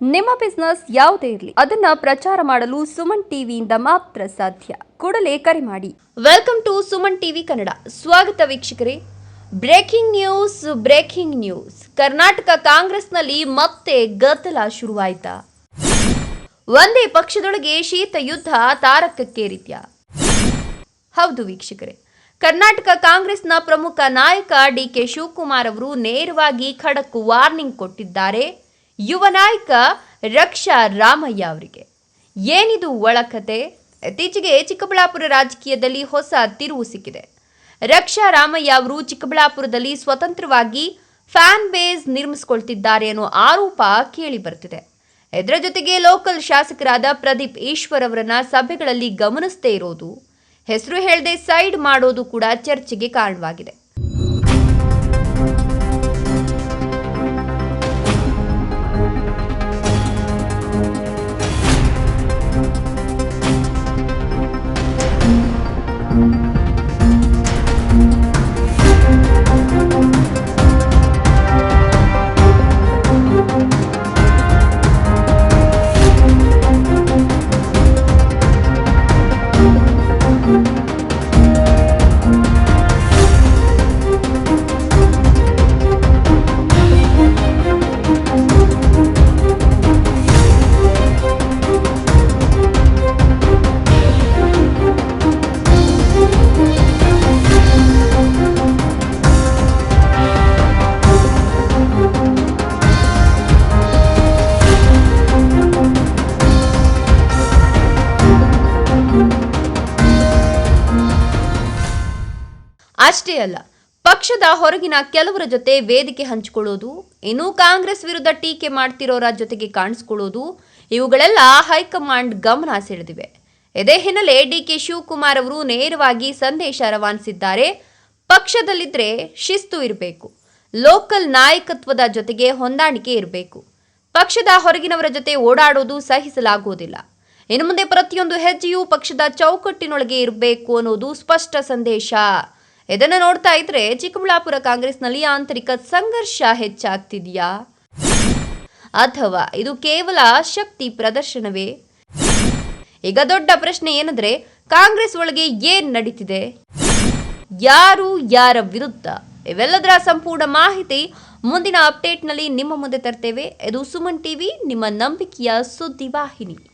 ನಿಮ್ಮ ಬಿಸ್ನೆಸ್ ಯಾವುದೇ ಇರಲಿ ಅದನ್ನ ಪ್ರಚಾರ ಮಾಡಲು ಸುಮನ್ ಟಿವಿಯಿಂದ ಮಾತ್ರ ಸಾಧ್ಯ. ಕೂಡಲೇ ಕರೆ ಮಾಡಿ. Welcome to Suman TV Kannada. ಸ್ವಾಗತ ವೀಕ್ಷಕರೇ. Breaking news. ಕರ್ನಾಟಕ ಕಾಂಗ್ರೆಸ್ನಲ್ಲಿ ಮತ್ತೆ ಗದ್ದಲ ಶುರುವಾಯಿತಾ? ಒಂದೇ ಪಕ್ಷದೊಳಗೆ ಶೀತ ಯುದ್ಧ ತಾರಕಕ್ಕೇರಿದ್ಯಾ? ಹೌದು ವೀಕ್ಷಕರೇ, ಕರ್ನಾಟಕ ಕಾಂಗ್ರೆಸ್ನ ಪ್ರಮುಖ ನಾಯಕ ಡಿಕೆ ಶಿವಕುಮಾರ್ ಅವರು ನೇರವಾಗಿ ಖಡಕ್ ವಾರ್ನಿಂಗ್ ಕೊಟ್ಟಿದ್ದಾರೆ ಯುವ ನಾಯಕ ರಕ್ಷಾ ರಾಮಯ್ಯ ಅವರಿಗೆ. ಏನಿದು ಒಳಕತೆ? ಇತ್ತೀಚೆಗೆ ಚಿಕ್ಕಬಳ್ಳಾಪುರ ರಾಜಕೀಯದಲ್ಲಿ ಹೊಸ ತಿರುವು ಸಿಕ್ಕಿದೆ. ರಕ್ಷಾ ರಾಮಯ್ಯ ಅವರು ಚಿಕ್ಕಬಳ್ಳಾಪುರದಲ್ಲಿ ಸ್ವತಂತ್ರವಾಗಿ ಫ್ಯಾನ್ ಬೇಸ್ ನಿರ್ಮಿಸಿಕೊಳ್ತಿದ್ದಾರೆ ಅನ್ನೋ ಆರೋಪ ಕೇಳಿ ಬರ್ತಿದೆ. ಇದರ ಜೊತೆಗೆ ಲೋಕಲ್ ಶಾಸಕರಾದ ಪ್ರದೀಪ್ ಈಶ್ವರ್ ಅವರನ್ನ ಸಭೆಗಳಲ್ಲಿ ಗಮನಿಸದೇ ಇರೋದು, ಹೆಸರು ಹೇಳದೆ ಸೈಡ್ ಮಾಡೋದು ಕೂಡ ಚರ್ಚೆಗೆ ಕಾರಣವಾಗಿದೆ. ಅಷ್ಟೇ ಅಲ್ಲ, ಪಕ್ಷದ ಹೊರಗಿನ ಕೆಲವರ ಜೊತೆ ವೇದಿಕೆ ಹಂಚಿಕೊಳ್ಳೋದು, ಇನ್ನು ಕಾಂಗ್ರೆಸ್ ವಿರುದ್ಧ ಟೀಕೆ ಮಾಡ್ತಿರೋರ ಜೊತೆಗೆ ಕಾಣಿಸ್ಕೊಳ್ಳೋದು, ಇವುಗಳೆಲ್ಲ ಹೈಕಮಾಂಡ್ ಗಮನ ಸೆಳೆದಿವೆ. ಇದೇ ಹಿನ್ನೆಲೆ ಡಿಕೆ ಶಿವಕುಮಾರ್ ಅವರು ನೇರವಾಗಿ ಸಂದೇಶ ರವಾನಿಸಿದ್ದಾರೆ. ಪಕ್ಷದಲ್ಲಿದ್ರೆ ಶಿಸ್ತು ಇರಬೇಕು, ಲೋಕಲ್ ನಾಯಕತ್ವದ ಜೊತೆಗೆ ಹೊಂದಾಣಿಕೆ ಇರಬೇಕು, ಪಕ್ಷದ ಹೊರಗಿನವರ ಜೊತೆ ಓಡಾಡೋದು ಸಹಿಸಲಾಗುವುದಿಲ್ಲ. ಇನ್ನು ಮುಂದೆ ಪ್ರತಿಯೊಂದು ಹೆಜ್ಜೆಯೂ ಪಕ್ಷದ ಚೌಕಟ್ಟಿನೊಳಗೆ ಇರಬೇಕು ಅನ್ನೋದು ಸ್ಪಷ್ಟ ಸಂದೇಶ. ಇದನ್ನು ನೋಡ್ತಾ ಇದ್ರೆ ಚಿಕ್ಕಬಳ್ಳಾಪುರ ಕಾಂಗ್ರೆಸ್ನಲ್ಲಿ ಆಂತರಿಕ ಸಂಘರ್ಷ ಹೆಚ್ಚಾಗ್ತಿದೆಯಾ, ಅಥವಾ ಇದು ಕೇವಲ ಶಕ್ತಿ ಪ್ರದರ್ಶನವೇ? ಈಗ ದೊಡ್ಡ ಪ್ರಶ್ನೆ ಏನಂದ್ರೆ, ಕಾಂಗ್ರೆಸ್ ಒಳಗೆ ಏನ್ ನಡೀತಿದೆ, ಯಾರು ಯಾರ ವಿರುದ್ಧ? ಇವೆಲ್ಲದರ ಸಂಪೂರ್ಣ ಮಾಹಿತಿ ಮುಂದಿನ ಅಪ್ಡೇಟ್ನಲ್ಲಿ ನಿಮ್ಮ ಮುಂದೆ ತರ್ತೇವೆ. ಇದು ಸುಮನ್ ಟಿವಿ, ನಿಮ್ಮ ನಂಬಿಕೆಯ ಸುದ್ದಿ ವಾಹಿನಿ.